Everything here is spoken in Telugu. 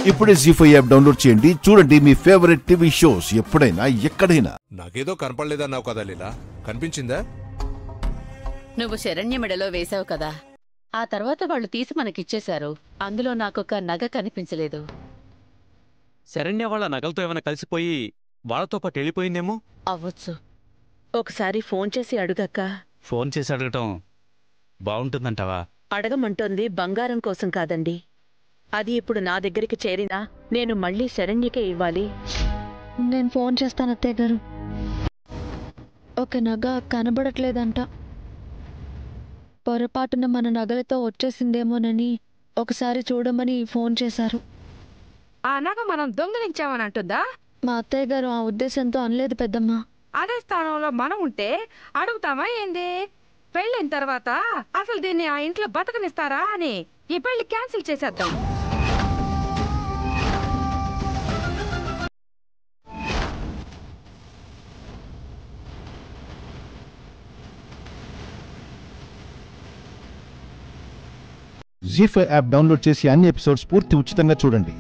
ఇప్పుడే జీ5 యాప్ డౌన్లోడ్ చేయండి. చూడండి మీ ఫేవరెట్ టీవీ షోస్ ఎప్పుడైనా ఎక్కడైనా. నాకేదో కనపడలేదన్నావు కదా లీలా, కనిపించిందా? నువ్వు శరణ్య మెడలో వేశావు కదా, ఆ తర్వాత వాళ్ళు తీసి మనకిచ్చేశారు. అందులో నాకొక నగ కనిపించలేదు. శరణ్య వాళ్ళ నగలతో ఏమైనా కలిసిపోయి వాళ్ళతో పాటు వెళ్ళిపోయిందేమో. అవ్వచ్చు. ఒకసారి ఫోన్ చేసి అడుగక్క. ఫోన్ చేసి అడగటం బాగుంటుందంటావా? అడగమంటోంది బంగారం కోసం కాదండి. అది ఇప్పుడు నా దగ్గరికి చేరినా నేను మళ్ళీ శరణ్యకే ఇవ్వాలి. నేను ఫోన్ చేస్తాను అత్తయ్య గారు. ఒక నగ కనబడట్లేదంట. పొరపాటున మన నగలతో వచ్చేసిందేమోనని ఒకసారి చూడమని ఫోన్ చేశారు. ఆ నగ మనం దొంగలించామని అంటుందా? మా అత్తయ్య గారు ఆ ఉద్దేశంతో అనలేదు పెద్దమ్మ. అదే స్థానంలో మనం ఉంటే అడుగుతామా ఏంది? పెళ్ళైన తర్వాత అసలు దీన్ని ఆ ఇంట్లో బతకనిస్తారా అని ఈ పెళ్లి క్యాన్సిల్ చేసేద్దాం. జీ5 యాప్ డౌన్లోడ్ చేసి అన్ని ఎపిసోడ్స్ పూర్తి ఉచితంగా చూడండి.